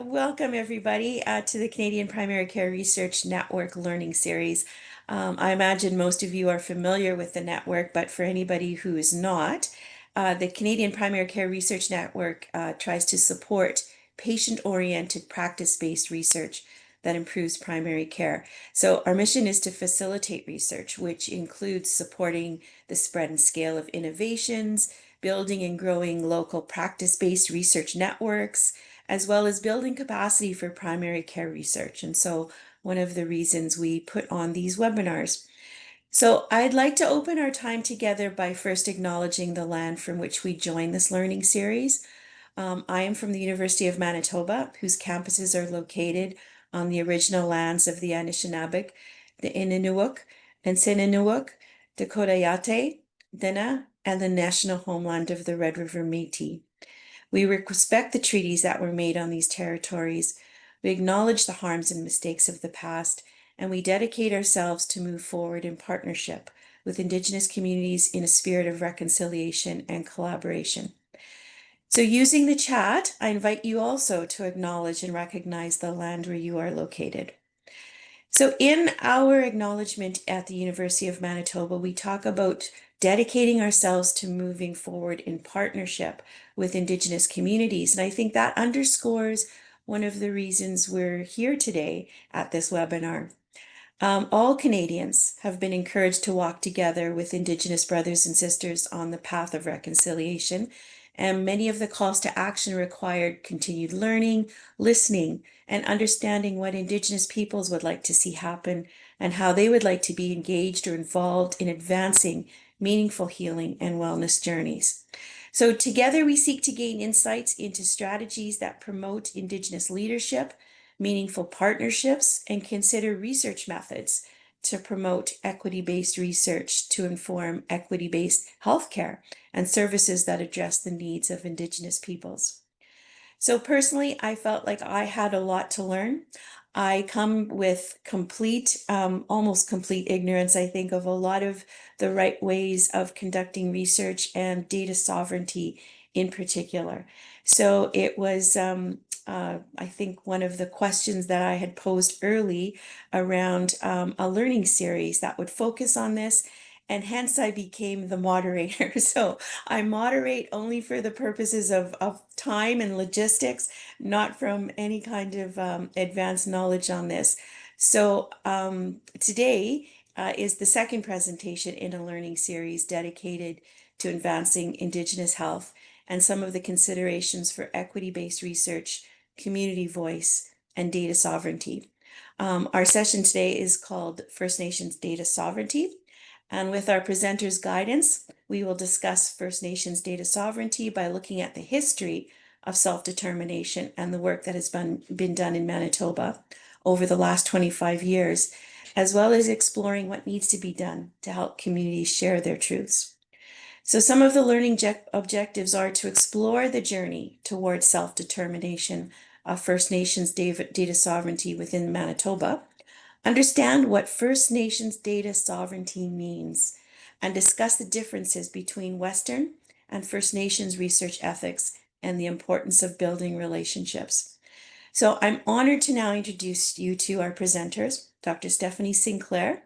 Welcome, everybody, to the Canadian Primary Care Research Network Learning Series. I imagine most of you are familiar with the network, but for anybody who is not, the Canadian Primary Care Research Network tries to support patient-oriented, practice-based research that improves primary care. So our mission is to facilitate research, which includes supporting the spread and scale of innovations, building and growing local practice-based research networks, as well as building capacity for primary care research. And so one of the reasons we put on these webinars. So I'd like to open our time together by first acknowledging the land from which we join this learning series. I am from the University of Manitoba, whose campuses are located on the original lands of the Anishinaabe, the Innuuk and Sininnuuk, the Kodayate, Dena, and the national homeland of the Red River Métis. We respect the treaties that were made on these territories. We acknowledge the harms and mistakes of the past, and we dedicate ourselves to move forward in partnership with Indigenous communities in a spirit of reconciliation and collaboration. So using the chat, I invite you also to acknowledge and recognize the land where you are located. So in our acknowledgement at the University of Manitoba, we talk about dedicating ourselves to moving forward in partnership with Indigenous communities. And I think that underscores one of the reasons we're here today at this webinar. All Canadians have been encouraged to walk together with Indigenous brothers and sisters on the path of reconciliation, and many of the calls to action required continued learning, listening, and understanding what Indigenous peoples would like to see happen and how they would like to be engaged or involved in advancing meaningful healing and wellness journeys. So together we seek to gain insights into strategies that promote Indigenous leadership, meaningful partnerships, and consider research methods to promote equity-based research to inform equity-based healthcare and services that address the needs of Indigenous peoples. So personally, I felt like I had a lot to learn. I come with almost complete ignorance, I think, of a lot of the right ways of conducting research and data sovereignty in particular. So it was, I think, one of the questions that I had posed early around a learning series that would focus on this, and hence I became the moderator. So I moderate only for the purposes of time and logistics, not from any kind of advanced knowledge on this. So today is the second presentation in a learning series dedicated to advancing Indigenous health and some of the considerations for equity-based research, community voice, and data sovereignty. Our session today is called First Nations Data Sovereignty. And with our presenter's guidance, we will discuss First Nations data sovereignty by looking at the history of self-determination and the work that has been done in Manitoba over the last 25 years, as well as exploring what needs to be done to help communities share their truths. So some of the learning objectives are to explore the journey towards self-determination of First Nations data sovereignty within Manitoba, understand what First Nations data sovereignty means, and discuss the differences between Western and First Nations research ethics and the importance of building relationships. So I'm honored to now introduce you to our presenters, Dr. Stephanie Sinclair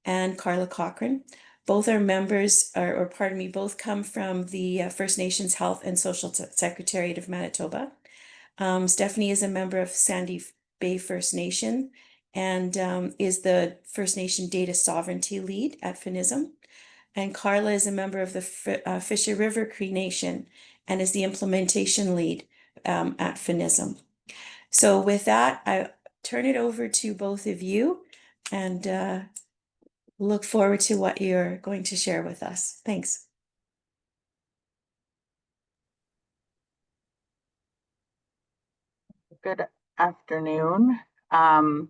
and Carla Cochran. Both are members, both come from the First Nations Health and Social Secretariat of Manitoba. Stephanie is a member of Sandy Bay First Nation and is the First Nation Data Sovereignty Lead at FINISM. And Carla is a member of the Fisher River Cree Nation and is the Implementation Lead at FINISM. So with that, I turn it over to both of you and look forward to what you're going to share with us. Thanks. Good afternoon. My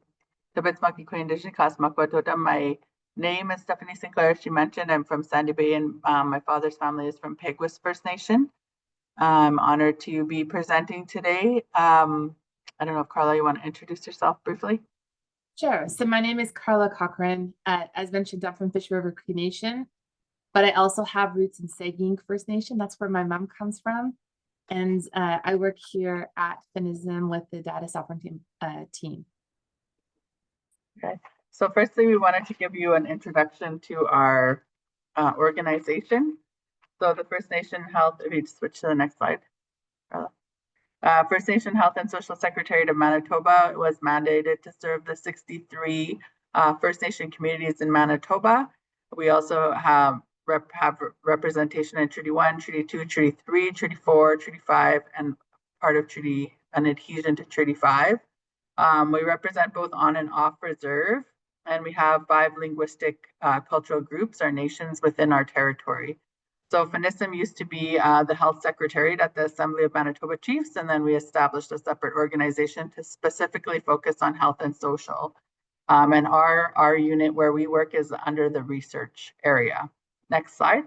name is Stephanie Sinclair. She mentioned I'm from Sandy Bay, and my father's family is from Peguis First Nation. I'm honored to be presenting today. I don't know if Carla, you want to introduce yourself briefly? Sure. So my name is Carla Cochran. As mentioned, I'm from Fish River Cree Nation, but I also have roots in Sagink First Nation. That's where my mom comes from. and I work here at Finism with the data sovereignty team. Okay, so firstly, we wanted to give you an introduction to our organization. So the First Nation Health, if you switch to the next slide. First Nation Health and Social Secretariat of Manitoba was mandated to serve the 63 First Nation communities in Manitoba. We also have representation in Treaty 1, Treaty 2, Treaty 3, Treaty 4, Treaty 5, and part of Treaty, an adhesion to Treaty 5. We represent both on and off reserve, and we have 5 linguistic cultural groups, our nations within our territory. So Finism used to be the health secretariat at the Assembly of Manitoba Chiefs, and then we established a separate organization to specifically focus on health and social. And our unit where we work is under the research area. Next slide.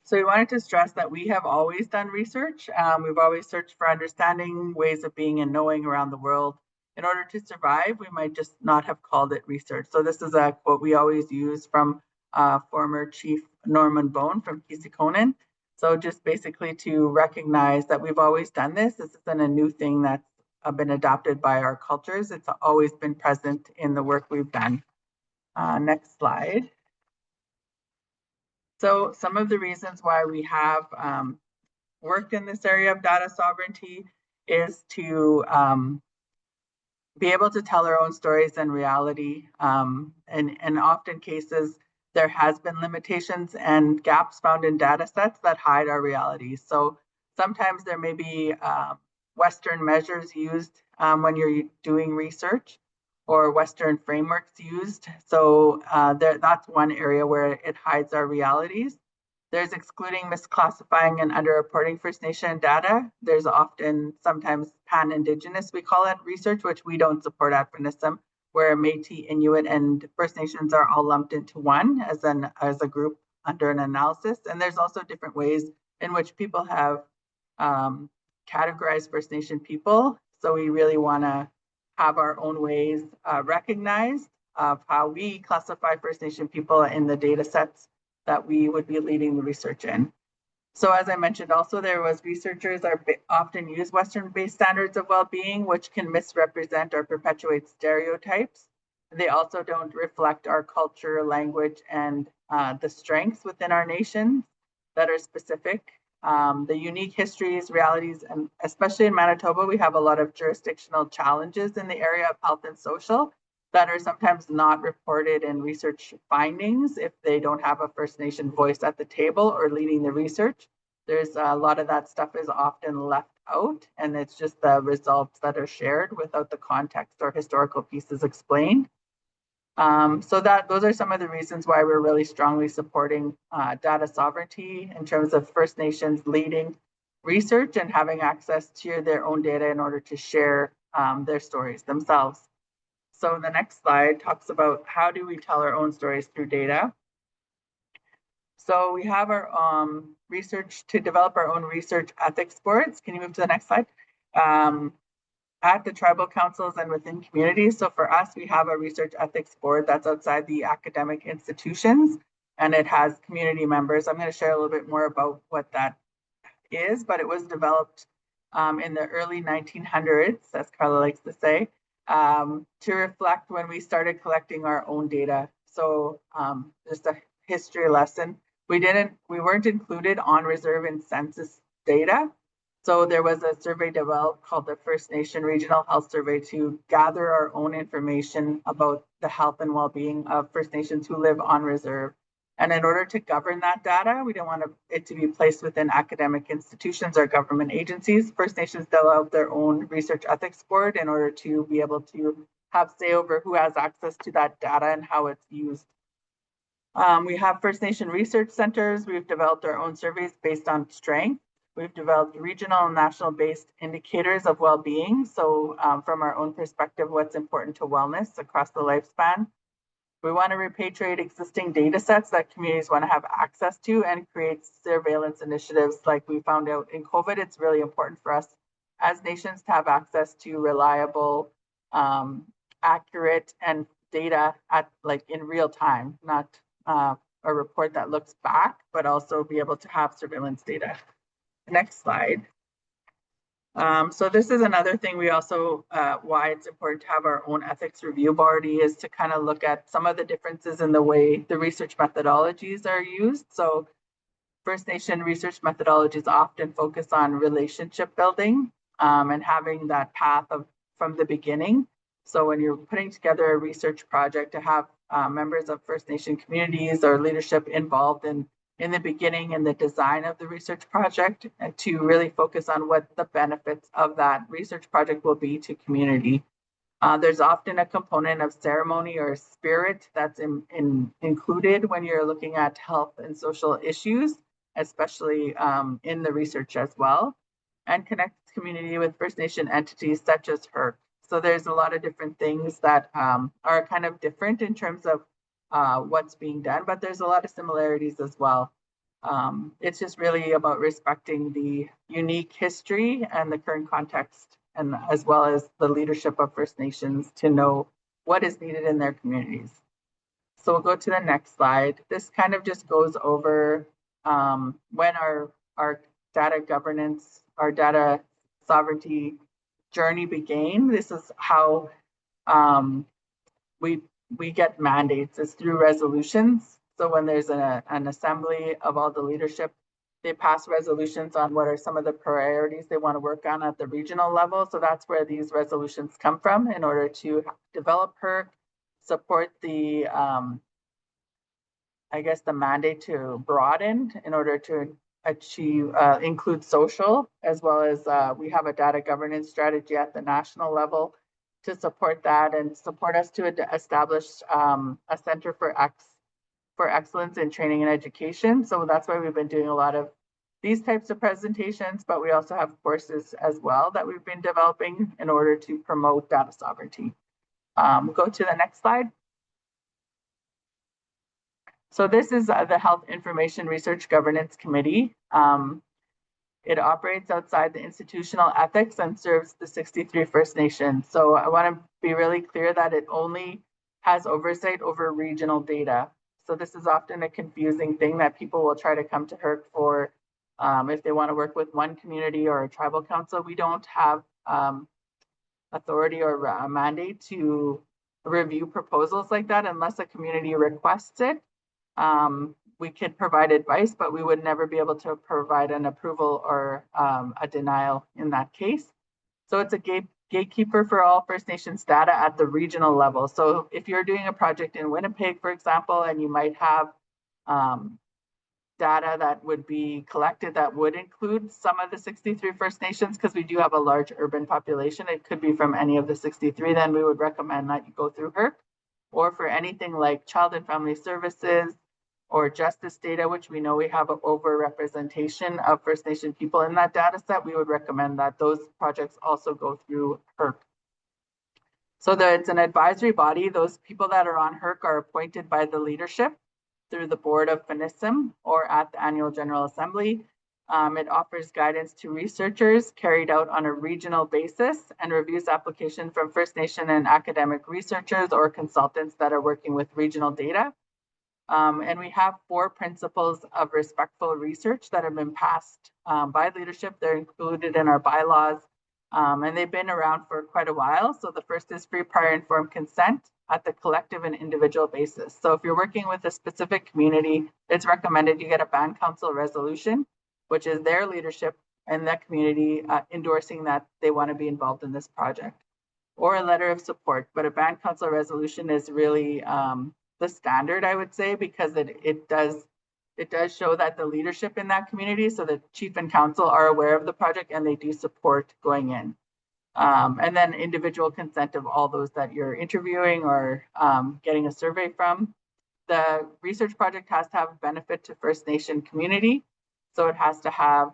So we wanted to stress that we have always done research. We've always searched for understanding, ways of being and knowing around the world. In order to survive, we might just not have called it research. So this is a quote we always use from former Chief Norman Bone from Kisikonan. So just basically to recognize that we've always done this. This isn't a new thing that's been adopted by our cultures. It's always been present in the work we've done. Next slide. So some of the reasons why we have worked in this area of data sovereignty is to be able to tell our own stories in reality. And often cases, there has been limitations and gaps found in data sets that hide our realities. So sometimes there may be Western measures used when you're doing research, or Western frameworks used. So that's one area where it hides our realities. There's excluding, misclassifying, and underreporting First Nation data. There's often, sometimes pan-Indigenous, we call it, research, which we don't support at Finism, where Métis, Inuit, and First Nations are all lumped into one as a group under an analysis. And there's also different ways in which people have categorized First Nation people. So we really want to have our own ways recognized of how we classify First Nation people in the data sets that we would be leading the research in. So as I mentioned, also there was researchers often use Western-based standards of well-being, which can misrepresent or perpetuate stereotypes. They also don't reflect our culture, language, and the strengths within our nations that are specific. The unique histories, realities, and especially in Manitoba, we have a lot of jurisdictional challenges in the area of health and social that are sometimes not reported in research findings if they don't have a First Nation voice at the table or leading the research. There's a lot of that stuff is often left out, and it's just the results that are shared without the context or historical pieces explained. So those are some of the reasons why we're really strongly supporting data sovereignty in terms of First Nations leading research and having access to their own data in order to share their stories themselves. So the next slide talks about how do we tell our own stories through data. So we have our research to develop our own research ethics boards. Can you move to the next slide? At the tribal councils and within communities. So for us, we have a research ethics board that's outside the academic institutions, and it has community members. I'm going to share a little bit more about what that is, but it was developed in the early 1900s, as Carla likes to say, to reflect when we started collecting our own data. So just a history lesson. We weren't included on reserve and census data. So there was a survey developed called the First Nation Regional Health Survey to gather our own information about the health and well-being of First Nations who live on reserve. And in order to govern that data, we don't want it to be placed within academic institutions or government agencies. First Nations develop their own research ethics board in order to be able to have say over who has access to that data and how it's used. We have First Nation research centers. We've developed our own surveys based on strength. We've developed regional and national based indicators of well-being. So from our own perspective, what's important to wellness across the lifespan. We want to repatriate existing data sets that communities want to have access to and create surveillance initiatives like we found out in COVID. It's really important for us as nations to have access to reliable, accurate and data at in real time, not a report that looks back, but also be able to have surveillance data. Next slide. So this is another thing we also, why it's important to have our own ethics review body, is to kind of look at some of the differences in the way the research methodologies are used. So First Nation research methodologies often focus on relationship building and having that path of from the beginning. So when you're putting together a research project, to have members of First Nation communities or leadership involved in the beginning and the design of the research project, and to really focus on what the benefits of that research project will be to community. There's often a component of ceremony or spirit that's included when you're looking at health and social issues, especially in the research as well, and connects community with First Nation entities such as HERC. So there's a lot of different things that are kind of different in terms of what's being done, but there's a lot of similarities as well. It's just really about respecting the unique history and the current context, and as well as the leadership of First Nations to know what is needed in their communities. So we'll go to the next slide. This kind of just goes over when our data governance, our data sovereignty journey began. This is how we get mandates, is through resolutions. So when there's an assembly of all the leadership, they pass resolutions on what are some of the priorities they want to work on at the regional level. So that's where these resolutions come from in order to develop HERC, support the, I guess, the mandate to broaden in order to achieve, include social, as well as we have a data governance strategy at the national level to support that and support us to establish a center for excellence in training and education. So that's why we've been doing a lot of these types of presentations, but we also have courses as well that we've been developing in order to promote data sovereignty. Go to the next slide. So this is the Health Information Research Governance Committee. It operates outside the institutional ethics and serves the 63 First Nations. So I want to be really clear that it only has oversight over regional data. So this is often a confusing thing that people will try to come to HERC for if they want to work with one community or a tribal council. We don't have authority or a mandate to review proposals like that unless a community requests it. We could provide advice, but we would never be able to provide an approval or a denial in that case. So it's a gatekeeper for all First Nations data at the regional level. So if you're doing a project in Winnipeg, for example, and you might have data that would be collected that would include some of the 63 First Nations, because we do have a large urban population, it could be from any of the 63, then we would recommend that you go through HERC. Or for anything like child and family services, or justice data, which we know we have an overrepresentation of First Nation people in that data set, we would recommend that those projects also go through HERC. So that it's an advisory body. Those people that are on HERC are appointed by the leadership through the board of FNISM or at the annual general assembly. It offers guidance to researchers carried out on a regional basis and reviews application from First Nation and academic researchers or consultants that are working with regional data. And we have 4 principles of respectful research that have been passed by leadership. They're included in our bylaws, and they've been around for quite a while. So the first is free, prior, informed consent at the collective and individual basis. So if you're working with a specific community, it's recommended you get a band council resolution, which is their leadership and that community endorsing that they want to be involved in this project, or a letter of support. But a band council resolution is really the standard, I would say, because it does show that the leadership in that community, so the chief and council, are aware of the project and they do support going in. And then individual consent of all those that you're interviewing or getting a survey from. The research project has to have benefit to First Nation community. So it has to have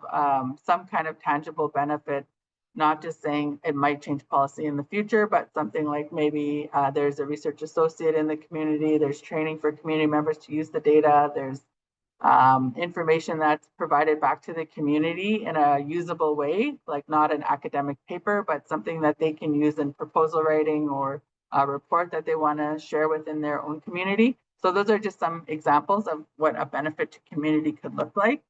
some kind of tangible benefit, not just saying it might change policy in the future, but something like maybe there's a research associate in the community, there's training for community members to use the data, there's information that's provided back to the community in a usable way, like not an academic paper, but something that they can use in proposal writing or a report that they want to share within their own community. So those are just some examples of what a benefit to community could look like.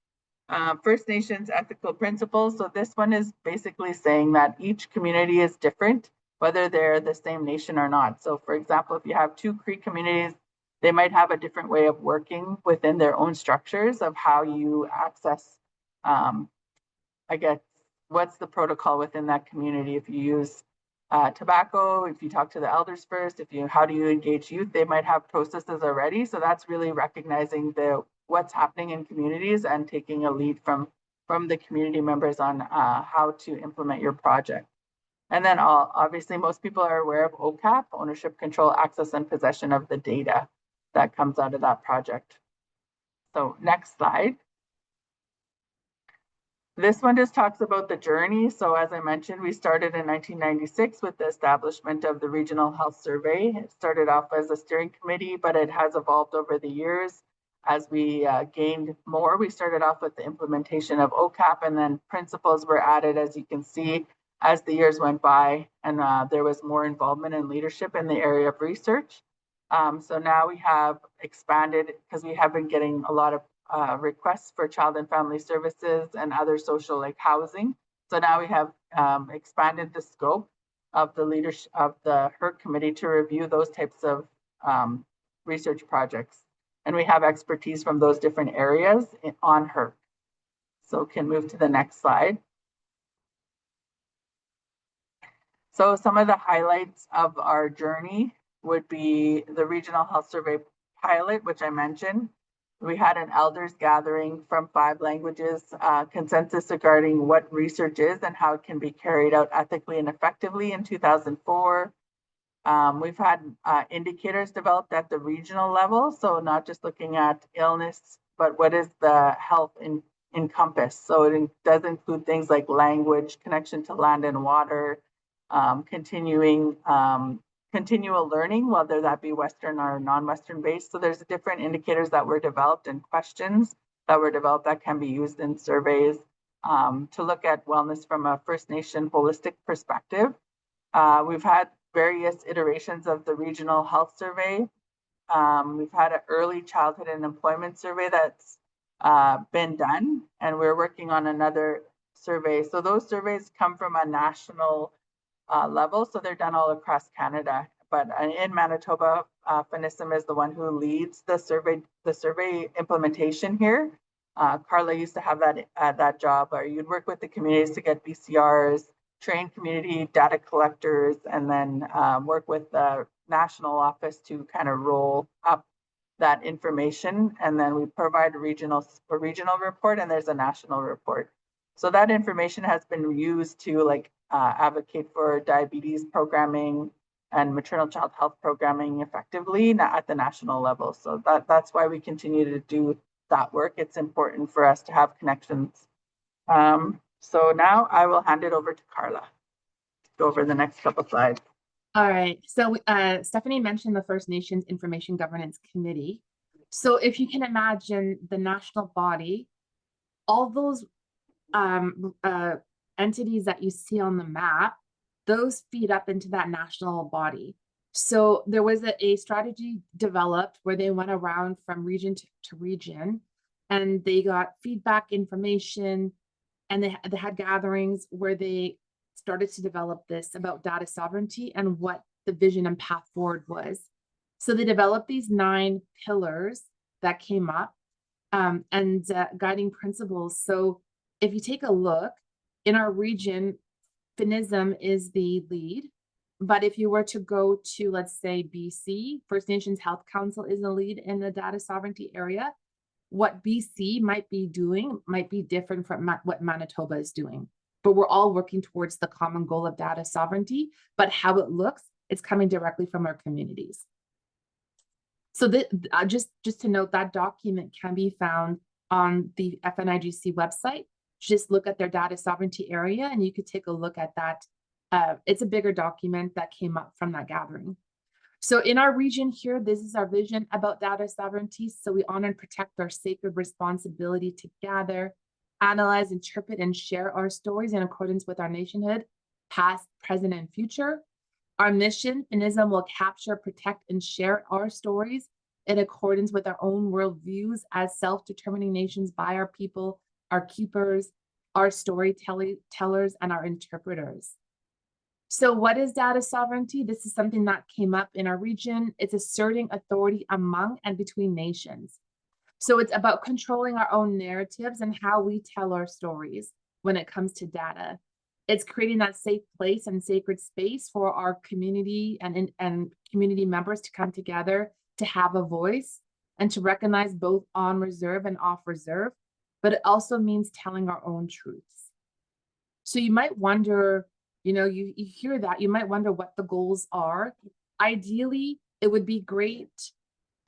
First Nations ethical principles. So this one is basically saying that each community is different, whether they're the same nation or not. So for example, if you have two Cree communities, they might have a different way of working within their own structures of how you access, I guess, what's the protocol within that community. If you use tobacco, if you talk to the elders first, how do you engage youth, they might have processes already. So that's really recognizing what's happening in communities and taking a lead from the community members on how to implement your project. And then obviously most people are aware of OCAP, ownership, control, access, and possession of the data that comes out of that project. So next slide. This one just talks about the journey. So as I mentioned, we started in 1996 with the establishment of the Regional Health Survey. It started off as a steering committee, but it has evolved over the years. As we gained more, we started off with the implementation of OCAP, and then principles were added, as you can see, as the years went by, and there was more involvement and leadership in the area of research. So now we have expanded, because we have been getting a lot of requests for child and family services and other social, like housing. So now we have expanded the scope of the leadership of the HERC committee to review those types of research projects. And we have expertise from those different areas on HERC. So can move to the next slide. So some of the highlights of our journey would be the Regional Health Survey pilot, which I mentioned. We had an elders gathering from 5 languages, consensus regarding what research is and how it can be carried out ethically and effectively in 2004. We've had indicators developed at the regional level, so not just looking at illness, but what is the health encompass. So it does include things like language, connection to land and water, continual learning, whether that be Western or non-Western based. So there's different indicators that were developed and questions that were developed that can be used in surveys to look at wellness from a First Nation holistic perspective. We've had various iterations of the Regional Health Survey. We've had an early childhood and employment survey that's been done, and we're working on another survey. So those surveys come from a national level, so they're done all across Canada. But in Manitoba, FNISM is the one who leads the survey implementation here. Carla used to have that job, or you'd work with the communities to get BCRs, train community data collectors, and then work with the national office to kind of roll up that information. And then we provide a regional report, and there's a national report. So that information has been used to advocate for diabetes programming and maternal child health programming effectively at the national level. So that's why we continue to do that work. It's important for us to have connections. So now I will hand it over to Carla. Go over the next couple slides. All right. So Stephanie mentioned the First Nations Information Governance Committee. So if you can imagine the national body, all those entities that you see on the map, those feed up into that national body. So there was a strategy developed where they went around from region to region, and they got feedback information, and they had gatherings where they started to develop this about data sovereignty and what the vision and path forward was. So they developed these 9 pillars that came up and guiding principles. So if you take a look, in our region, FNISM is the lead. But if you were to go to, let's say, BC, First Nations Health Council is the lead in the data sovereignty area. What BC might be doing might be different from what Manitoba is doing. But we're all working towards the common goal of data sovereignty. But how it looks, it's coming directly from our communities. So just to note, that document can be found on the FNIGC website. Just look at their data sovereignty area, and you could take a look at that. It's a bigger document that came up from that gathering. So in our region here, this is our vision about data sovereignty. So we honor and protect our sacred responsibility to gather, analyze, interpret, and share our stories in accordance with our nationhood, past, present, and future. Our mission, FNISM, will capture, protect, and share our stories in accordance with our own worldviews as self-determining nations by our people, our keepers, our storytellers, and our interpreters. So what is data sovereignty? This is something that came up in our region. It's asserting authority among and between nations. So it's about controlling our own narratives and how we tell our stories when it comes to data. It's creating that safe place and sacred space for our community and community members to come together, to have a voice, and to recognize both on reserve and off reserve. But it also means telling our own truths. So you might wonder, you hear that, you might wonder what the goals are. Ideally, it would be great,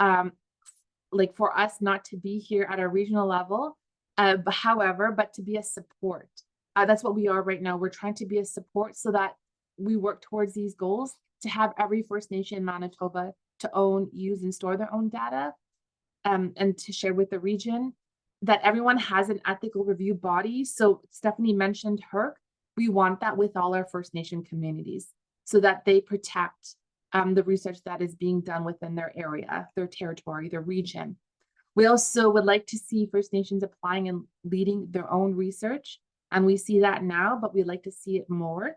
like for us not to be here at a regional level, but to be a support. That's what we are right now. We're trying to be a support so that we work towards these goals, to have every First Nation in Manitoba to own, use, and store their own data, and to share with the region, that everyone has an ethical review body. So Stephanie mentioned HERC. We want that with all our First Nation communities so that they protect the research that is being done within their area, their territory, their region. We also would like to see First Nations applying and leading their own research. And we see that now, but we'd like to see it more.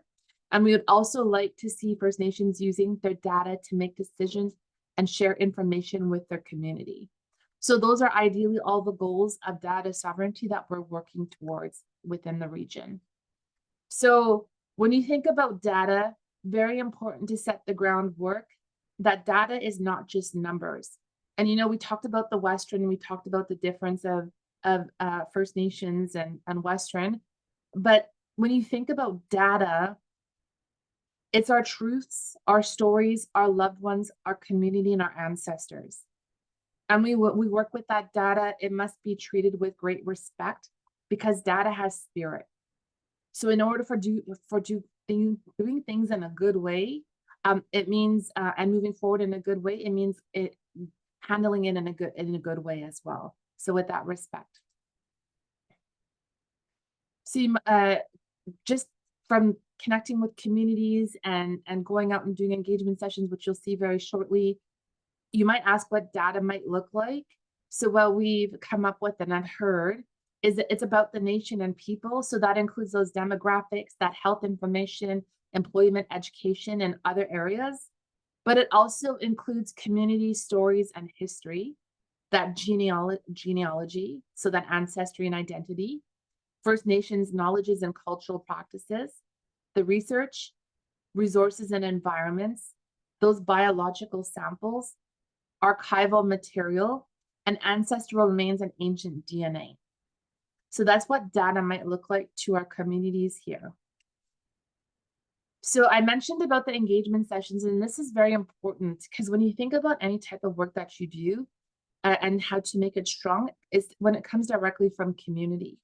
And we would also like to see First Nations using their data to make decisions and share information with their community. So those are ideally all the goals of data sovereignty that we're working towards within the region. So when you think about data, very important to set the groundwork that data is not just numbers. And we talked about the Western, we talked about the difference of First Nations and Western. But when you think about data, it's our truths, our stories, our loved ones, our community, and our ancestors. And we work with that data. It must be treated with great respect because data has spirit. So in order for doing things in a good way, it means and moving forward in a good way, it means handling it in a good way as well. So with that respect. See, just from connecting with communities and going out and doing engagement sessions, which you'll see very shortly, you might ask what data might look like. So what we've come up with and I've heard is that it's about the nation and people. So that includes those demographics, that health information, employment, education, and other areas. But it also includes community stories and history, that genealogy, so that ancestry and identity, First Nations knowledges and cultural practices, the research, resources and environments, those biological samples, archival material, and ancestral remains and ancient DNA. So that's what data might look like to our communities here. So I mentioned about the engagement sessions, and this is very important because when you think about any type of work that you do and how to make it strong, is when it comes directly from community.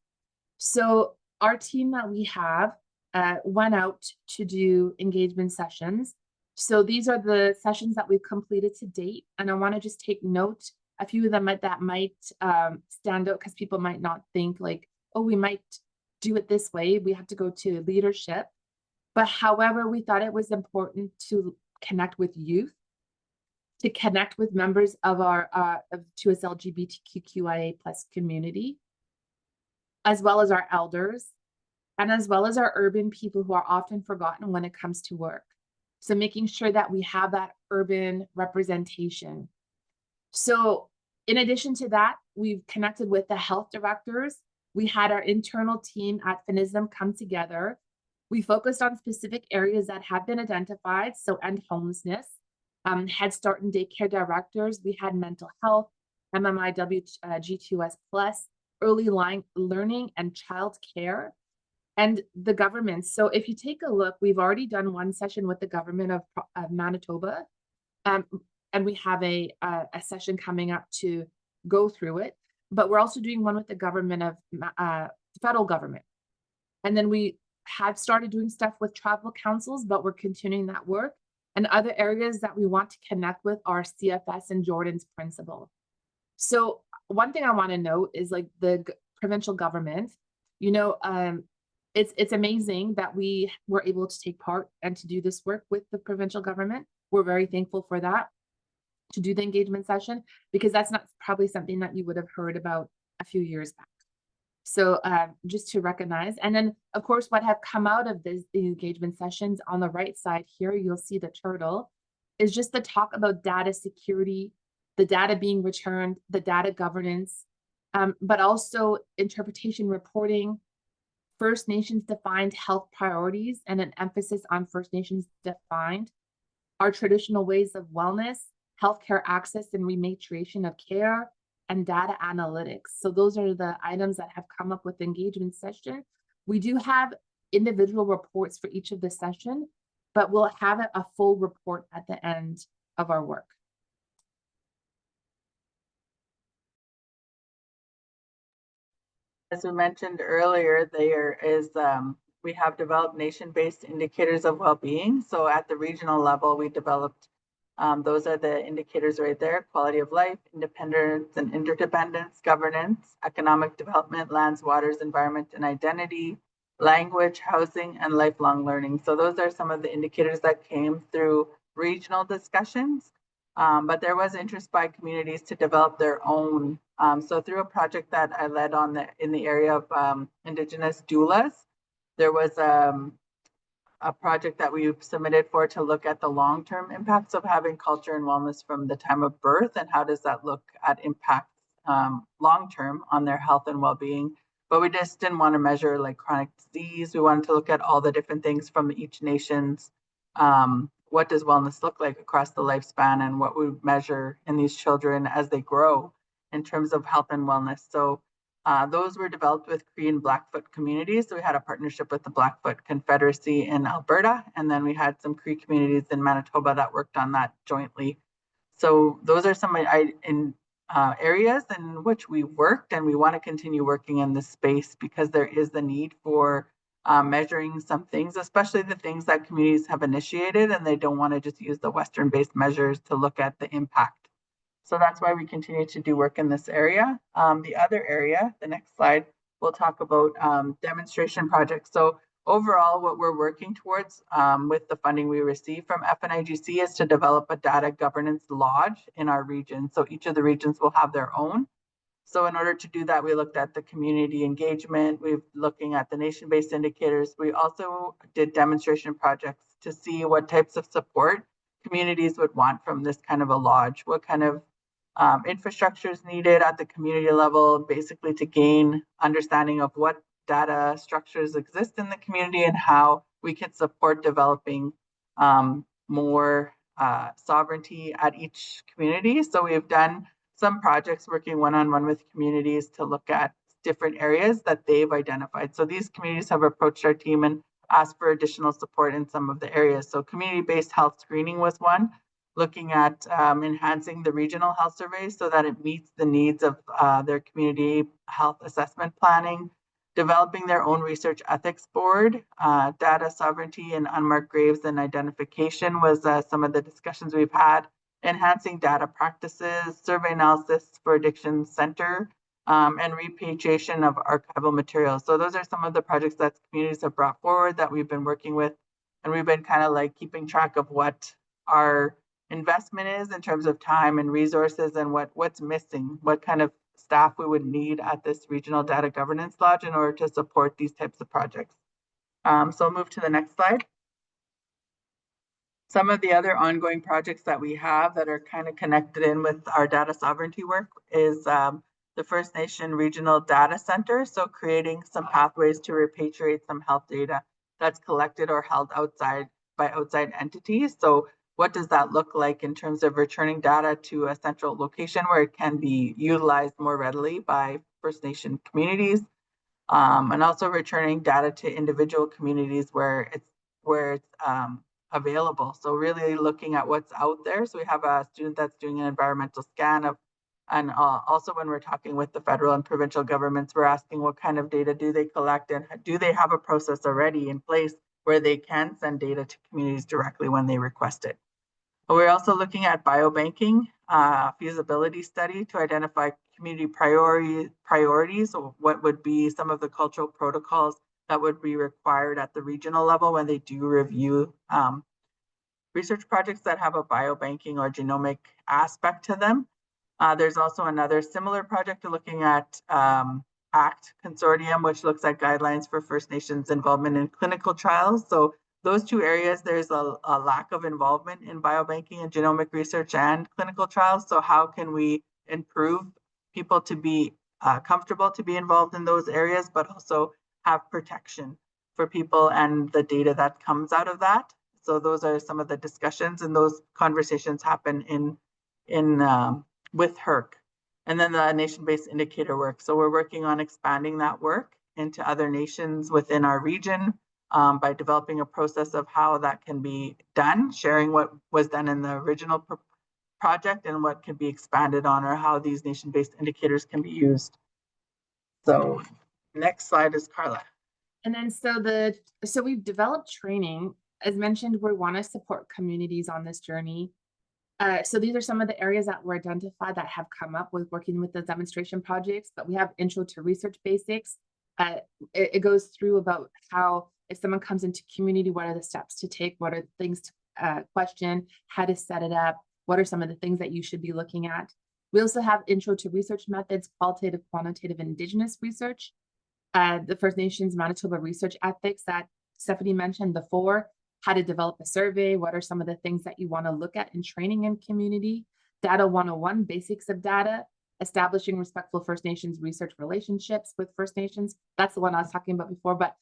So our team that we have went out to do engagement sessions. So these are the sessions that we've completed to date. And I want to just take note, a few of them that might stand out because people might not think like, oh, we might do it this way. We have to go to leadership. But however, we thought it was important to connect with youth, to connect with members of our to us LGBTQIA+ community, as well as our elders, and as well as our urban people who are often forgotten when it comes to work. So making sure that we have that urban representation. So in addition to that, we've connected with the health directors. We had our internal team at Finism come together. We focused on specific areas that have been identified, so end homelessness, Head Start and daycare directors. We had mental health, MMIW G2S+, early learning and child care, and the government. So if you take a look, we've already done one session with the government of Manitoba, and we have a session coming up to go through it, but we're also doing one with the government of federal government. And then we have started doing stuff with tribal councils, but we're continuing that work. And other areas that we want to connect with are CFS and Jordan's principle. So one thing I want to note is like the provincial government, it's amazing that we were able to take part and to do this work with the provincial government. We're very thankful for that, to do the engagement session, because that's not probably something that you would have heard about a few years back. So just to recognize, and then of course, what have come out of these engagement sessions on the right side here, you'll see the turtle, is just the talk about data security, the data being returned, the data governance, but also interpretation reporting, First Nations defined health priorities and an emphasis on First Nations defined, our traditional ways of wellness, healthcare access and rematriation of care, and data analytics. So those are the items that have come up with the engagement session. We do have individual reports for each of the session, but we'll have a full report at the end of our work. As we mentioned earlier, we have developed nation-based indicators of well-being. So at the regional level, we developed, those are the indicators right there: quality of life, independence and interdependence, governance, economic development, lands, waters, environment, and identity, language, housing, and lifelong learning. So those are some of the indicators that came through regional discussions. But there was interest by communities to develop their own. So through a project that I led in the area of Indigenous doulas, there was a project that we submitted for to look at the long-term impacts of having culture and wellness from the time of birth, and how does that look at impacts long-term on their health and well-being. But we just didn't want to measure like chronic disease. We wanted to look at all the different things from each nation's what does wellness look like across the lifespan, and what we measure in these children as they grow in terms of health and wellness. So those were developed with Cree and Blackfoot communities. So we had a partnership with the Blackfoot Confederacy in Alberta, and then we had some Cree communities in Manitoba that worked on that jointly. So those are some areas in which we worked, and we want to continue working in this space because there is the need for measuring some things, especially the things that communities have initiated, and they don't want to just use the Western-based measures to look at the impact. So that's why we continue to do work in this area. The other area, the next slide, we'll talk about demonstration projects. So overall, what we're working towards with the funding we receive from FNIGC is to develop a data governance lodge in our region. So each of the regions will have their own. So in order to do that, we looked at the community engagement. We're looking at the nation-based indicators. We also did demonstration projects to see what types of support communities would want from this kind of a lodge, what kind of infrastructure is needed at the community level, basically to gain understanding of what data structures exist in the community and how we can support developing more sovereignty at each community. So we've done some projects working one-on-one with communities to look at different areas that they've identified. So these communities have approached our team and asked for additional support in some of the areas. So community-based health screening was one, looking at enhancing the regional health surveys so that it meets the needs of their community health assessment planning, developing their own research ethics board, data sovereignty and unmarked graves and identification was some of the discussions we've had, enhancing data practices, survey analysis for addiction center, and repatriation of archival materials. So those are some of the projects that communities have brought forward that we've been working with, and we've been kind of like keeping track of what our investment is in terms of time and resources, and what's missing, what kind of staff we would need at this regional data governance lodge in order to support these types of projects. So I'll move to the next slide. Some of the other ongoing projects that we have that are kind of connected in with our data sovereignty work is the First Nation Regional Data Center. So creating some pathways to repatriate some health data that's collected or held by outside entities. So what does that look like in terms of returning data to a central location where it can be utilized more readily by First Nation communities, and also returning data to individual communities where it's available. So really looking at what's out there. So we have a student that's doing an environmental scan of, and also when we're talking with the federal and provincial governments, we're asking what kind of data do they collect, and do they have a process already in place where they can send data to communities directly when they request it. But we're also looking at biobanking feasibility study to identify community priorities, or what would be some of the cultural protocols that would be required at the regional level when they do review research projects that have a biobanking or genomic aspect to them. There's also another similar project looking at Act Consortium, which looks at guidelines for First Nations involvement in clinical trials. So those two areas, there's a lack of involvement in biobanking and genomic research and clinical trials. So how can we improve people to be comfortable to be involved in those areas, but also have protection for people and the data that comes out of that? So those are some of the discussions, and those conversations happen in with HERC. And then the nation-based indicator work. So we're working on expanding that work into other nations within our region by developing a process of how that can be done, sharing what was done in the original project and what can be expanded on, or how these nation-based indicators can be used. So next slide is Carla. And then so we've developed training. As mentioned, we want to support communities on this journey. So these are some of the areas that were identified that have come up with working with the demonstration projects, but we have intro to research basics. It goes through about how, if someone comes into community, what are the steps to take, what are the things to question, how to set it up, what are some of the things that you should be looking at. We also have intro to research methods, qualitative, quantitative, Indigenous research, the First Nations Manitoba research ethics that Stephanie mentioned, the 4, how to develop a survey, what are some of the things that you want to look at in training and community, data 101, basics of data, establishing respectful First Nations research relationships with First Nations. That's the one I was talking about before, but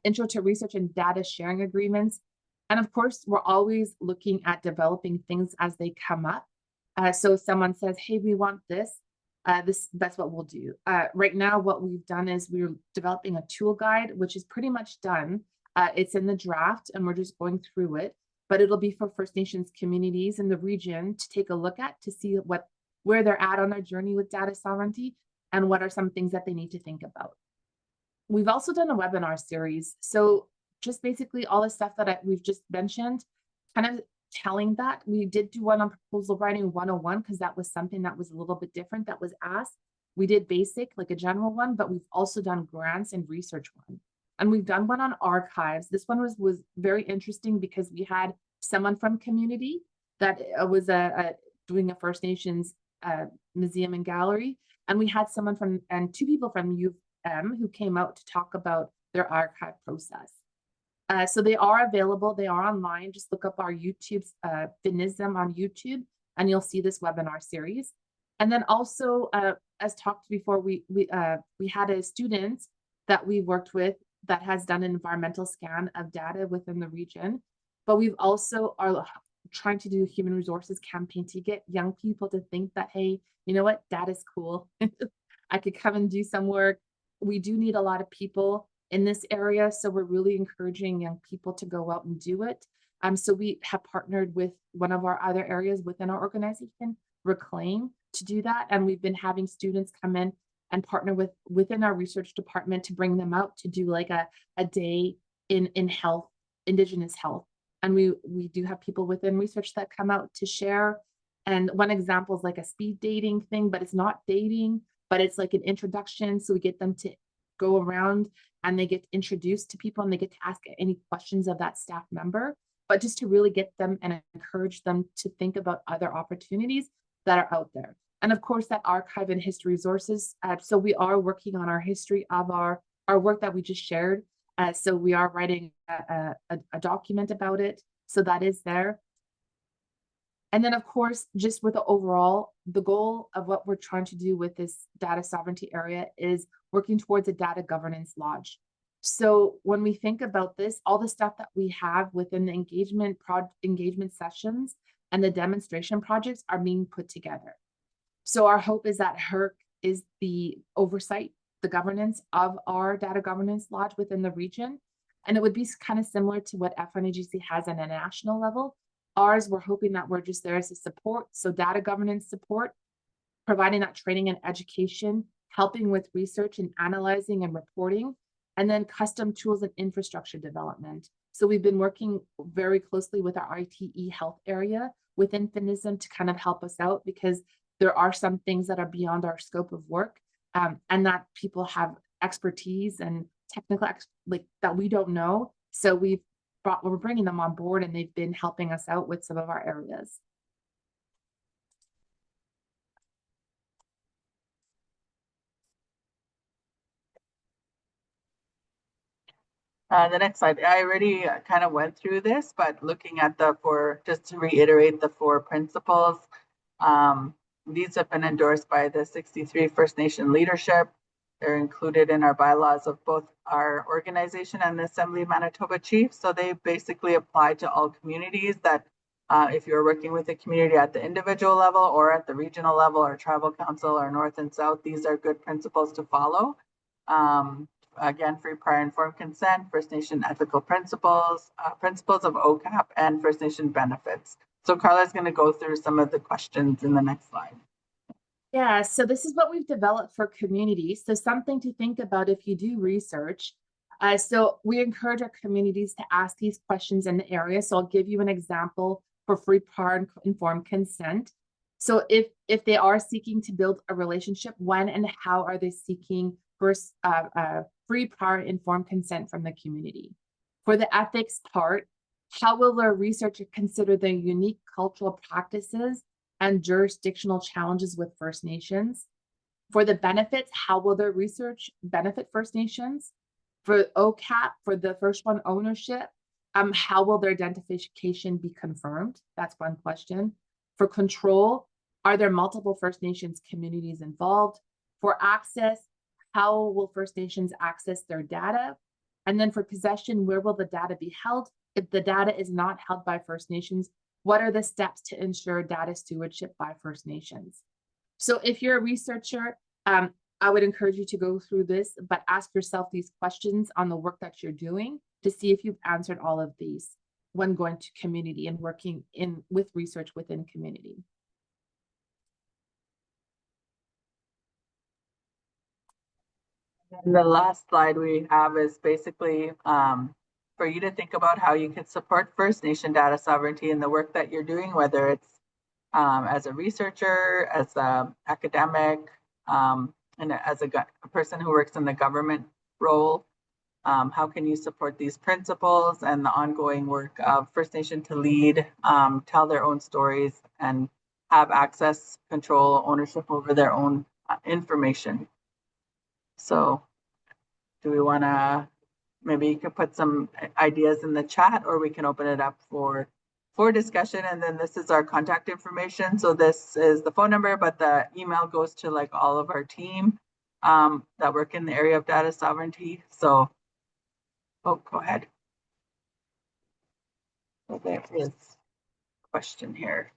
intro to research and data sharing agreements. And of course, we're always looking at developing things as they come up. So if someone says, hey, we want this, that's what we'll do. Right now, what we've done is we're developing a tool guide, which is pretty much done. It's in the draft and we're just going through it, but it'll be for First Nations communities in the region to take a look at, to see where they're at on their journey with data sovereignty and what are some things that they need to think about. We've also done a webinar series. So just basically all the stuff that we've just mentioned, kind of telling that. We did do one on proposal writing 101 because that was something that was a little bit different that was asked. We did basic, like a general one, but we've also done grants and research one. And we've done one on archives. This one was very interesting because we had someone from community that was doing a First Nations museum and gallery. And we had someone and 2 people from U of M who came out to talk about their archive process. So they are available. They are online. Just look up our YouTube, Finism on YouTube, and you'll see this webinar series. And then also, as talked before, we had a student that we worked with that has done an environmental scan of data within the region. But we've also are trying to do a human resources campaign to get young people to think that, hey, you know what, data's cool. I could come and do some work. We do need a lot of people in this area, so we're really encouraging young people to go out and do it. So we have partnered with one of our other areas within our organization, Reclaim, to do that. And we've been having students come in and partner within our research department to bring them out to do like a day in health, Indigenous health. And we do have people within research that come out to share. And one example is like a speed dating thing, but it's not dating, but it's like an introduction. So we get them to go around and they get introduced to people and they get to ask any questions of that staff member, but just to really get them and encourage them to think about other opportunities that are out there. And of course, that archive and history resources. So we are working on our history of our work that we just shared. So we are writing a document about it. So that is there. And then of course, just with the overall, the goal of what we're trying to do with this data sovereignty area is working towards a data governance lodge. So when we think about this, all the stuff that we have within the engagement sessions and the demonstration projects are being put together. So our hope is that HERC is the oversight, the governance of our data governance lodge within the region. And it would be kind of similar to what FNAGC has on a national level. Ours, we're hoping that we're just there as a support. So data governance support, providing that training and education, helping with research and analyzing and reporting, and then custom tools and infrastructure development. So we've been working very closely with our ITE health area within Finism to kind of help us out, because there are some things that are beyond our scope of work, and that people have expertise and technical that we don't know. So we're bringing them on board, and they've been helping us out with some of our areas. The next slide. I already kind of went through this, but looking at just to reiterate the four principles, these have been endorsed by the 63 First Nation leadership. They're included in our bylaws of both our organization and the Assembly of Manitoba Chiefs. So they basically apply to all communities that if you're working with a community at the individual level or at the regional level or tribal council or north and south, these are good principles to follow. Again, free, prior, informed consent, First Nation ethical principles, principles of OCAP, and First Nation benefits. So Carla's going to go through some of the questions in the next slide. Yeah, so this is what we've developed for communities. So something to think about if you do research. So we encourage our communities to ask these questions in the area. So I'll give you an example for free, prior, informed consent. So if they are seeking to build a relationship, when and how are they seeking first free, prior, informed consent from the community? For the ethics part, how will their researcher consider the unique cultural practices and jurisdictional challenges with First Nations? For the benefits, how will their research benefit First Nations? For OCAP, for the first one, ownership, how will their identification be confirmed? That's one question. For control, are there multiple First Nations communities involved? For access, how will First Nations access their data? And then for possession, where will the data be held? If the data is not held by First Nations, what are the steps to ensure data stewardship by First Nations? So if you're a researcher, I would encourage you to go through this, but ask yourself these questions on the work that you're doing to see if you've answered all of these when going to community and working with research within community. And the last slide we have is basically for you to think about how you can support First Nation data sovereignty in the work that you're doing, whether it's as a researcher, as an academic, and as a person who works in the government role. How can you support these principles and the ongoing work of First Nation to lead, tell their own stories, and have access, control, ownership over their own information? So do we want to, maybe you could put some ideas in the chat, or we can open it up for discussion. And then this is our contact information. So this is the phone number, but the email goes to like all of our team that work in the area of data sovereignty. So, oh, go ahead. So there is a question here.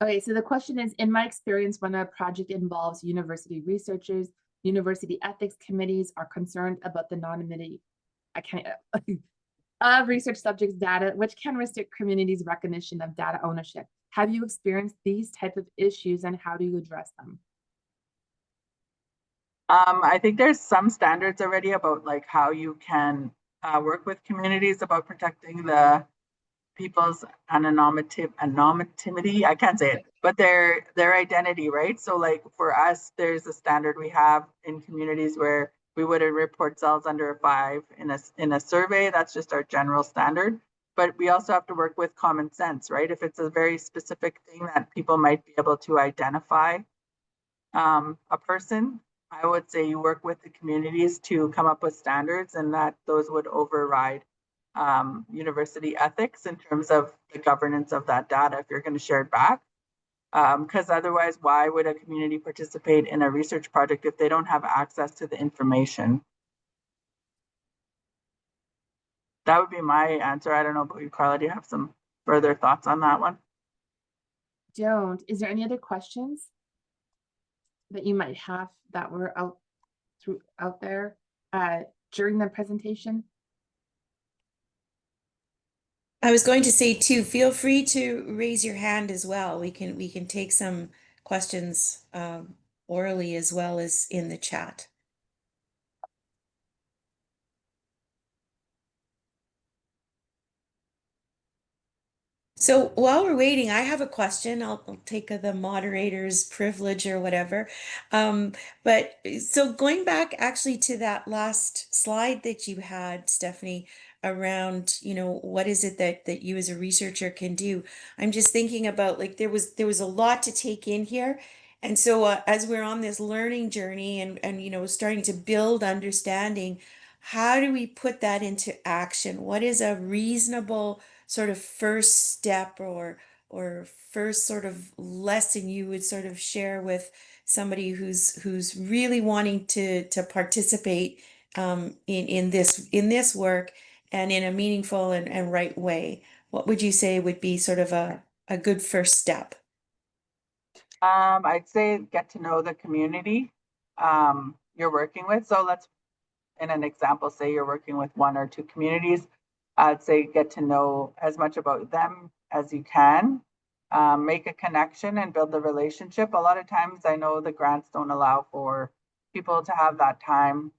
Okay, so the question is, in my experience, when a project involves university researchers, university ethics committees are concerned about the anonymity, of research subjects' data, which can restrict communities' recognition of data ownership. Have you experienced these type of issues and how do you address them? I think there's some standards already about like how you can work with communities about protecting the people's anonymity. I can't say it, but their identity, right? So like for us, there's a standard we have in communities where we wouldn't report cells under a 5 in a survey. That's just our general standard. But we also have to work with common sense, right? If it's a very specific thing that people might be able to identify a person, I would say you work with the communities to come up with standards, and that those would override university ethics in terms of the governance of that data if you're going to share it back. Because otherwise, why would a community participate in a research project if they don't have access to the information? That would be my answer. I don't know about you, Carla. Do you have some further thoughts on that one? Don't. Is there any other questions that you might have that were out there during the presentation? I was going to say too, feel free to raise your hand as well. We can take some questions orally as well as in the chat. So while we're waiting, I have a question. I'll take the moderator's privilege or whatever. But so going back actually to that last slide that you had, Stephanie, around, what is it that you as a researcher can do? I'm just thinking about like there was a lot to take in here. And so as we're on this learning journey and starting to build understanding, how do we put that into action? What is a reasonable sort of first step or first sort of lesson you would sort of share with somebody who's really wanting to participate in this work and in a meaningful and right way? What would you say would be sort of a good first step? I'd say get to know the community you're working with. So let's, in an example, say you're working with one or two communities. I'd say get to know as much about them as you can. Make a connection and build the relationship. A lot of times I know the grants don't allow for people to have that time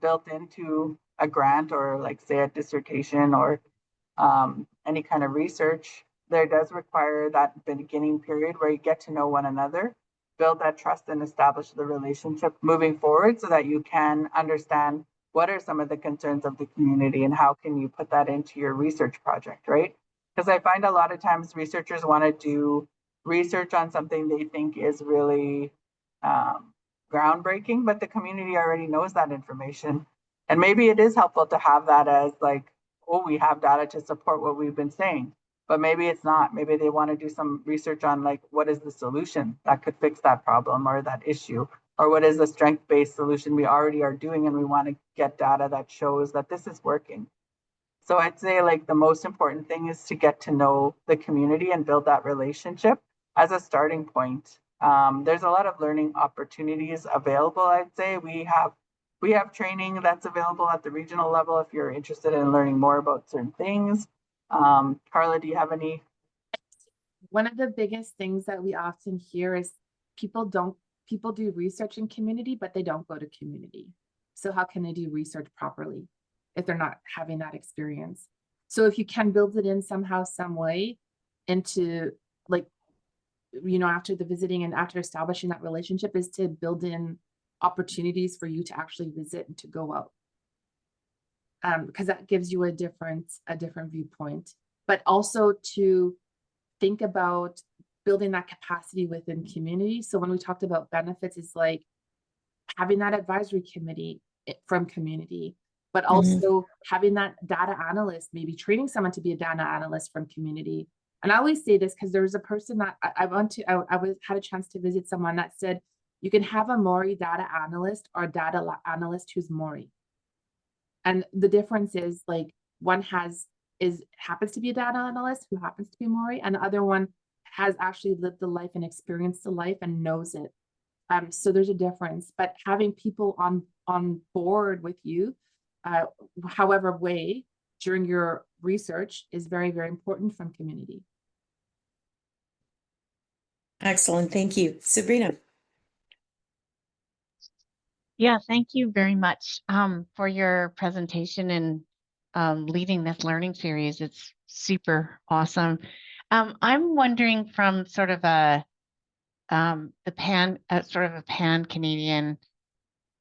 built into a grant, or like say a dissertation or any kind of research. There does require that beginning period where you get to know one another, build that trust, and establish the relationship moving forward so that you can understand what are some of the concerns of the community and how can you put that into your research project, right? Because I find a lot of times researchers want to do research on something they think is really groundbreaking, but the community already knows that information. And maybe it is helpful to have that as like, oh, we have data to support what we've been saying. But maybe it's not. Maybe they want to do some research on like what is the solution that could fix that problem or that issue, or what is the strength-based solution we already are doing, and we want to get data that shows that this is working. So I'd say like the most important thing is to get to know the community and build that relationship as a starting point. There's a lot of learning opportunities available. I'd say we have training that's available at the regional level if you're interested in learning more about certain things. Carla, do you have any? One of the biggest things that we often hear is people do research in community, but they don't go to community. So how can they do research properly if they're not having that experience? So if you can build it in somehow, some way into like, after the visiting and after establishing that relationship, is to build in opportunities for you to actually visit and to go out. Because that gives you a different viewpoint, but also to think about building that capacity within community. So when we talked about benefits, it's like having that advisory committee from community, but also having that data analyst, maybe training someone to be a data analyst from community. And I always say this because there was a person that I had a chance to visit someone that said, you can have a Maori data analyst or a data analyst who's Maori. And the difference is like one happens to be a data analyst who happens to be Maori, and the other one has actually lived the life and experienced the life and knows it. So there's a difference, but having people on board with you, however way, during your research is very, very important from community. Excellent. Thank you. Sabrina. Yeah, thank you very much for your presentation and leading this learning series. It's super awesome. I'm wondering from sort of a pan-Canadian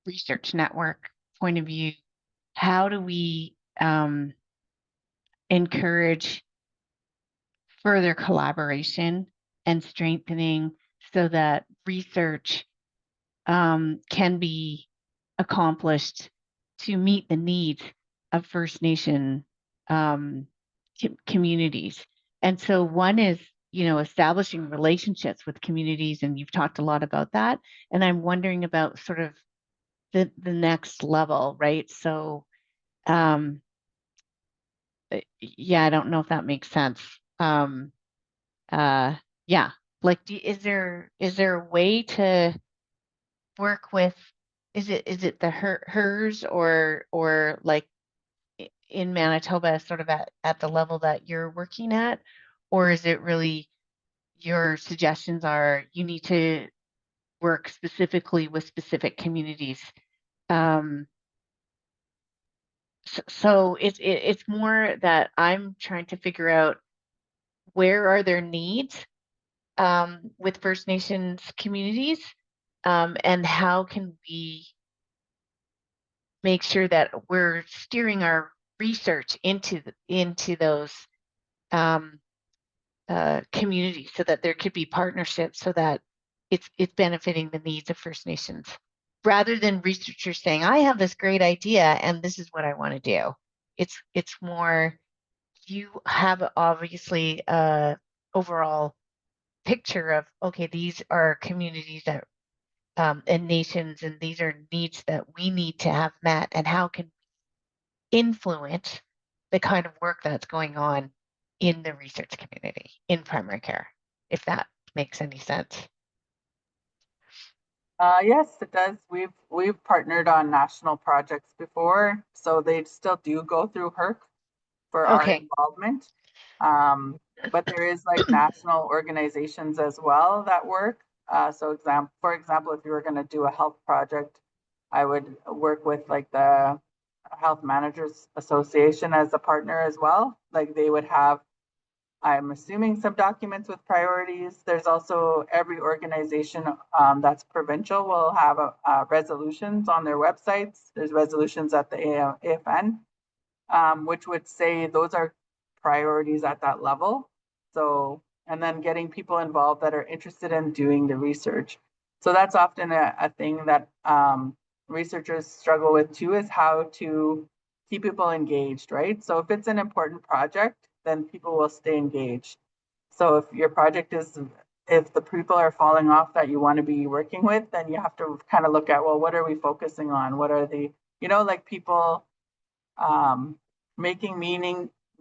research network point of view, how do we encourage further collaboration and strengthening so that research can be accomplished to meet the needs of First Nation communities. And so one is, establishing relationships with communities, and you've talked a lot about that. And I'm wondering about sort of the next level, right? So, yeah, I don't know if that makes sense. Yeah, like, is there a way to work with? Is it the hers or like in Manitoba, sort of at the level that you're working at, or is it really your suggestions are you need to work specifically with specific communities? So it's more that I'm trying to figure out where are their needs with First Nations communities, and how can we make sure that we're steering our research into those communities so that there could be partnerships so that it's benefiting the needs of First Nations. rather than researchers saying, I have this great idea and this is what I want to do. It's more, you have obviously a overall picture of, okay, these are communities that and nations, and these are needs that we need to have met, and how can we influence the kind of work that's going on in the research community in primary care, if that makes any sense. Yes, it does. We've partnered on national projects before, so they still do go through HERC for our Okay. involvement. But there is like national organizations as well that work. So for example, if you were going to do a health project, I would work with like the Health Managers Association as a partner as well. Like they would have, I'm assuming, some documents with priorities. There's also every organization that's provincial will have resolutions on their websites. There's resolutions at the AFN, which would say those are priorities at that level. So, and then getting people involved that are interested in doing the research. So that's often a thing that researchers struggle with too, is how to keep people engaged, right? So if it's an important project, then people will stay engaged. So if your project is, if the people are falling off that you want to be working with, then you have to kind of look at, well, what are we focusing on? What are the, like people making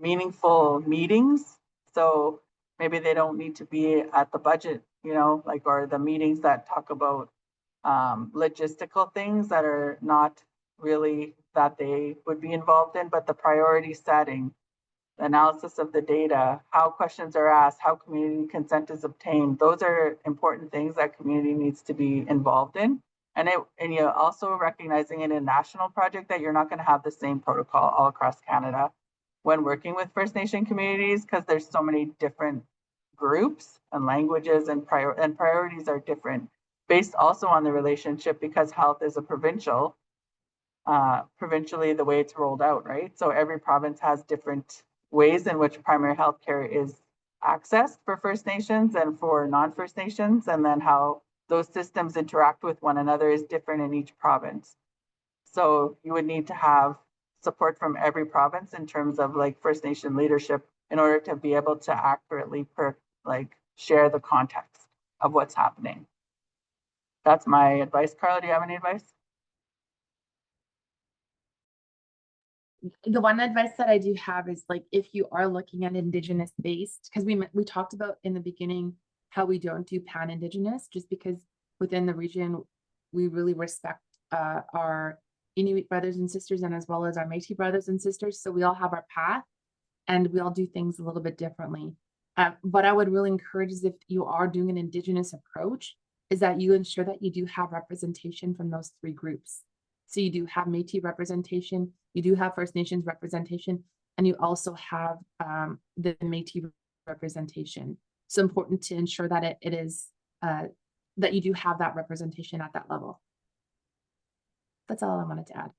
meaningful meetings. So maybe they don't need to be at the budget, like, or the meetings that talk about logistical things that are not really that they would be involved in, but the priority setting, the analysis of the data, how questions are asked, how community consent is obtained. Those are important things that community needs to be involved in. And you're also recognizing in a national project that you're not going to have the same protocol all across Canada when working with First Nation communities, because there's so many different groups and languages, and priorities are different based also on the relationship, because health is a provincially the way it's rolled out, right? So every province has different ways in which primary health care is accessed for First Nations and for non-First Nations, and then how those systems interact with one another is different in each province. So you would need to have support from every province in terms of like First Nation leadership in order to be able to accurately share the context of what's happening. That's my advice. Carla, do you have any advice? The one advice that I do have is, like, if you are looking at Indigenous based, because we talked about in the beginning how we don't do pan-Indigenous, just because within the region we really respect our Inuit brothers and sisters, and as well as our Métis brothers and sisters. So we all have our path and we all do things a little bit differently. But I would really encourage is, if you are doing an Indigenous approach, is that you ensure that you do have representation from those three groups. So you do have Métis representation, you do have First Nations representation, and you also have the Métis representation. So important to ensure that it is that you do have that representation at that level. That's all I wanted to add.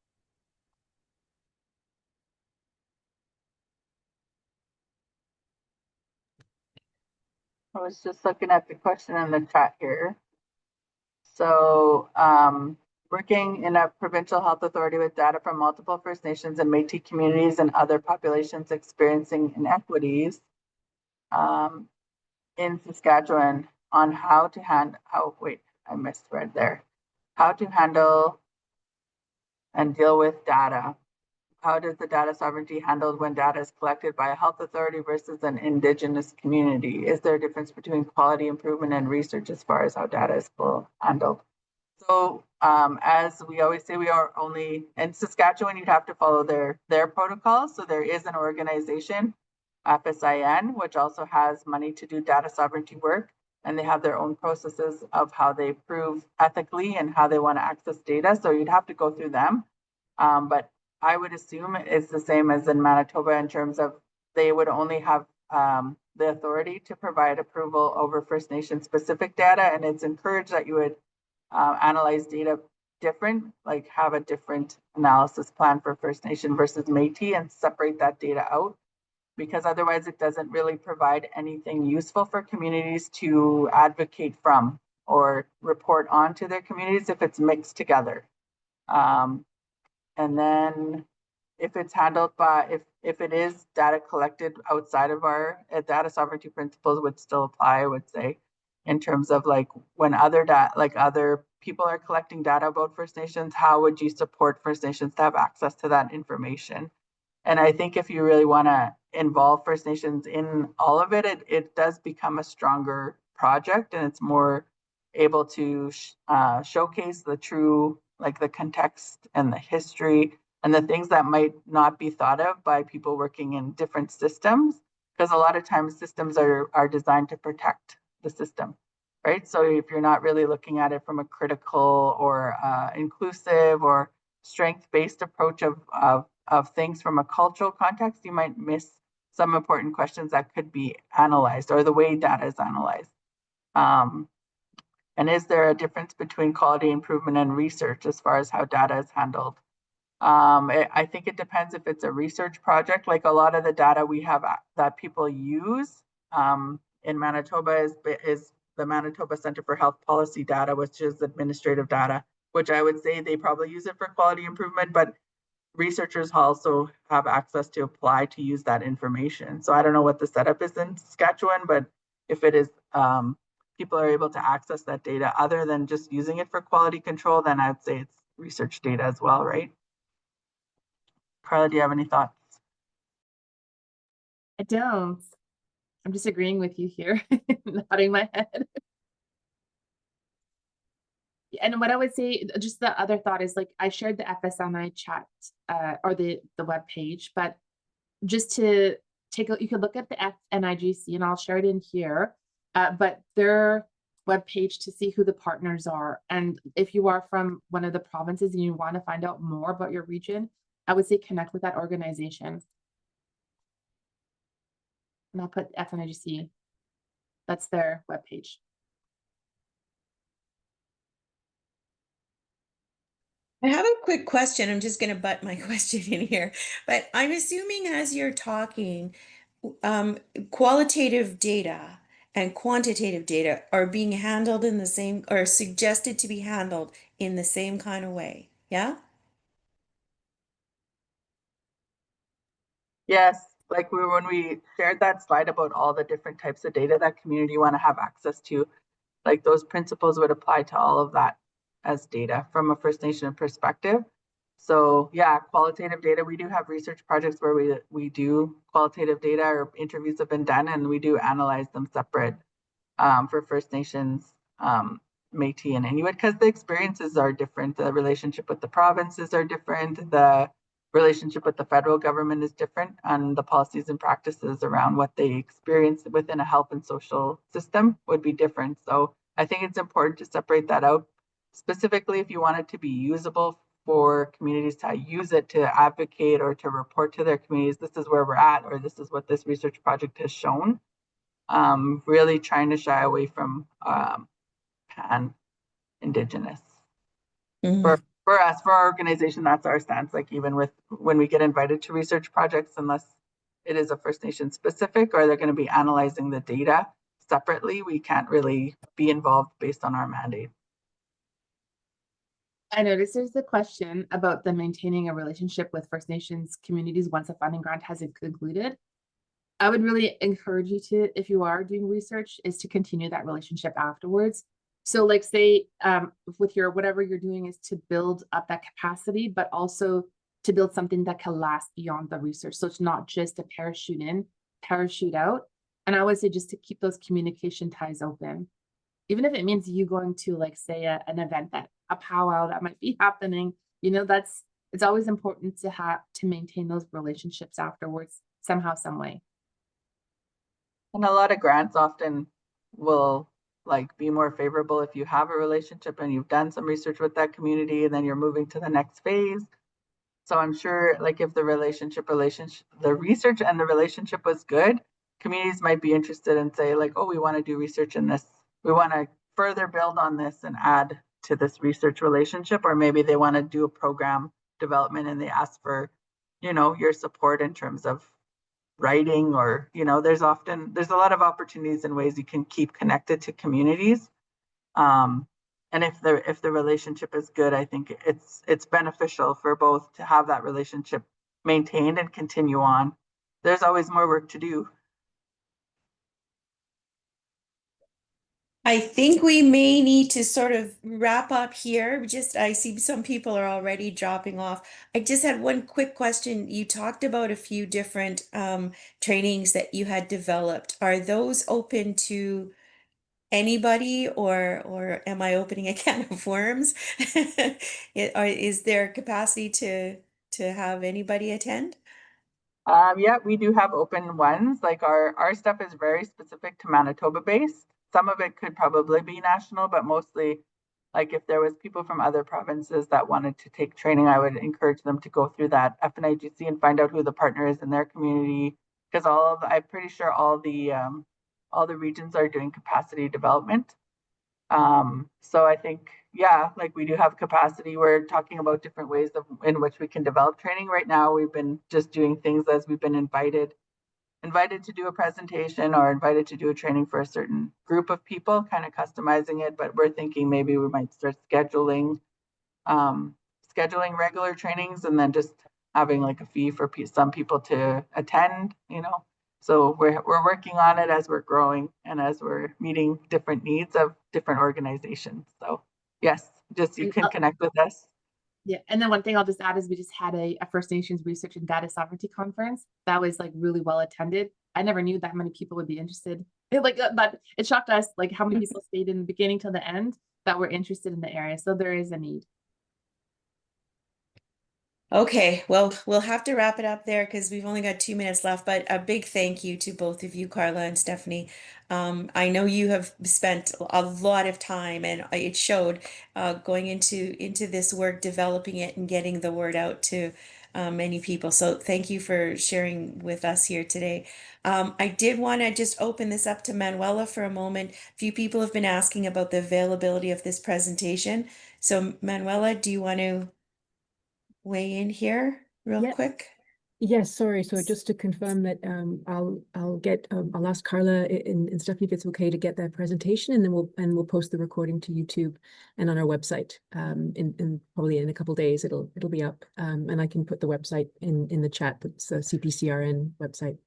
I was just looking at the question in the chat here. So working in a provincial health authority with data from multiple First Nations and Métis communities and other populations experiencing inequities in Saskatchewan on how to handle, I misread there. How to handle and deal with data. How does the data sovereignty handled when data is collected by a health authority versus an Indigenous community? Is there a difference between quality improvement and research as far as how data is handled? So as we always say, we are only in Saskatchewan, you'd have to follow their protocols. So there is an organization, FSIN, which also has money to do data sovereignty work. And they have their own processes of how they prove ethically and how they want to access data. So you'd have to go through them. But I would assume it's the same as in Manitoba in terms of they would only have the authority to provide approval over First Nation specific data. And it's encouraged that you would analyze data different, like have a different analysis plan for First Nation versus Métis and separate that data out, because otherwise it doesn't really provide anything useful for communities to advocate from or report onto their communities if it's mixed together. And then if it's handled by, if it is data collected outside of our data sovereignty principles would still apply, I would say, in terms of like when other other people are collecting data about First Nations, how would you support First Nations to have access to that information? And I think if you really want to involve First Nations in all of it, it does become a stronger project, and it's more able to showcase the true, like the context and the history and the things that might not be thought of by people working in different systems, because a lot of times systems are designed to protect the system, right? So if you're not really looking at it from a critical or inclusive or strength-based approach of things from a cultural context, you might miss some important questions that could be analyzed, or the way data is analyzed. And is there a difference between quality improvement and research as far as how data is handled? I think it depends if it's a research project. Like a lot of the data we have that people use in Manitoba is the Manitoba Center for Health Policy data, which is administrative data, which I would say they probably use it for quality improvement, but researchers also have access to apply to use that information. So I don't know what the setup is in Saskatchewan, but if it is, people are able to access that data other than just using it for quality control, then I'd say it's research data as well, right? Carla, do you have any thoughts? I don't. I'm just agreeing with you here, nodding my head. And what I would say, just the other thought is like I shared the FSNI chat or the web page, but just to take a, you could look at the FNIGC and I'll share it in here, but their web page to see who the partners are. And if you are from one of the provinces and you want to find out more about your region, I would say connect with that organization. And I'll put FNIGC. That's their web page. I have a quick question. I'm just going to butt my question in here, but I'm assuming as you're talking, um, qualitative data and quantitative data are being handled in the same, or suggested to be handled in the same kind of way. Yeah? Yes, like when we shared that slide about all the different types of data that community want to have access to, like those principles would apply to all of that as data from a First Nation perspective. So yeah, qualitative data, we do have research projects where we do qualitative data, or interviews have been done, and we do analyze them separate for First Nations, Métis and Inuit, because the experiences are different. The relationship with the provinces are different. The relationship with the federal government is different, and the policies and practices around what they experience within a health and social system would be different. So I think it's important to separate that out, specifically if you want it to be usable for communities to use it to advocate or to report to their communities, this is where we're at, or this is what this research project has shown. Really trying to shy away from pan Indigenous. Mhm. For us, for our organization, that's our stance. Like even with when we get invited to research projects, unless it is a First Nation specific or they're going to be analyzing the data separately, we can't really be involved based on our mandate. I noticed there's a question about the maintaining a relationship with First Nations communities once a funding grant has concluded. I would really encourage you to, if you are doing research, is to continue that relationship afterwards. So like say with your, whatever you're doing is to build up that capacity, but also to build something that can last beyond the research. So it's not just a parachute in, parachute out. And I would say just to keep those communication ties open. Even if it means you going to like say an event, that a powwow that might be happening, you know, it's always important to maintain those relationships afterwards somehow, some way. And a lot of grants often will like be more favorable if you have a relationship and you've done some research with that community and then you're moving to the next phase. So I'm sure like if the research and the relationship was good, communities might be interested and say like, oh, we want to do research in this. We want to further build on this and add to this research relationship, or maybe they want to do a program development and they ask for, you know, your support in terms of writing, or, you know, there's a lot of opportunities and ways you can keep connected to communities. And if the relationship is good, I think it's beneficial for both to have that relationship maintained and continue on. There's always more work to do. I think we may need to sort of wrap up here. Just, I see some people are already dropping off. I just had one quick question. You talked about a few different trainings that you had developed. Are those open to anybody, or am I opening a can of worms? Is there capacity to have anybody attend? Yeah, we do have open ones. Like our stuff is very specific to Manitoba based. Some of it could probably be national, but mostly like if there was people from other provinces that wanted to take training, I would encourage them to go through that FNIGC and find out who the partner is in their community. Because I'm pretty sure all the regions are doing capacity development. So I think, yeah, like we do have capacity. We're talking about different ways in which we can develop training. Right now, we've been just doing things as we've been invited to do a presentation or invited to do a training for a certain group of people, kind of customizing it. But we're thinking maybe we might start um, scheduling regular trainings and then just having like a fee for some people to attend, you know. So we're working on it as we're growing and as we're meeting different needs of different organizations. So yes, just you And, can connect with us. Yeah, and then one thing I'll just add is we just had a First Nations Research and Data Sovereignty conference that was like really well attended. I never knew that many people would be interested. But it shocked us like how many people stayed in the beginning till the end that were interested in the area. So there is a need. Okay, well, we'll have to wrap it up there because we've only got 2 minutes left, but a big thank you to both of you, Carla and Stephanie. I know you have spent a lot of time and it showed going into this work, developing it and getting the word out to many people. So thank you for sharing with us here today. I did want to just open this up to Manuela for a moment. A few people have been asking about the availability of this presentation. So Manuela, do you want to weigh in here real Yeah. quick? Yes, sorry. So just to confirm that I'll ask Carla and Stephanie if it's okay to get that presentation, and then we'll post the recording to YouTube and on our website. In probably in a couple days it'll be up. And I can put the website in the chat. It's the CPCRN website.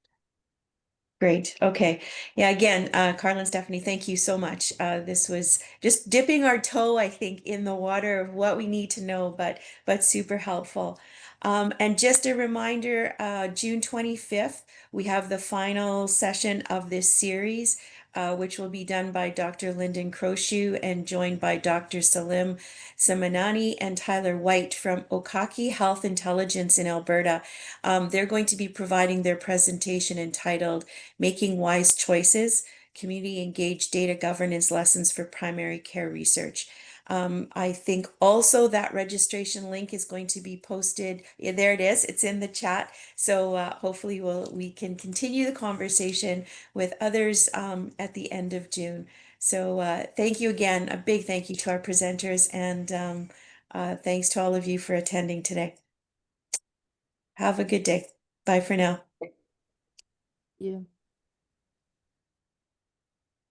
Great. Okay. Yeah, again, Carla and Stephanie, thank you so much. This was just dipping our toe, I think, in the water of what we need to know, but super helpful. And just a reminder, June 25th, we have the final session of this series, which will be done by Dr. Lyndon Croshew and joined by Dr. Salim Samanani and Tyler White from Okaki Health Intelligence in Alberta. They're going to be providing their presentation entitled Making Wise Choices, Community Engaged Data Governance Lessons for Primary Care Research. I think also that registration link is going to be posted. Yeah, there it is. It's in the chat. So hopefully we can continue the conversation with others at the end of June. So thank you again. A big thank you to our presenters, and thanks to all of you for attending today. Have a good day. Bye for now. You.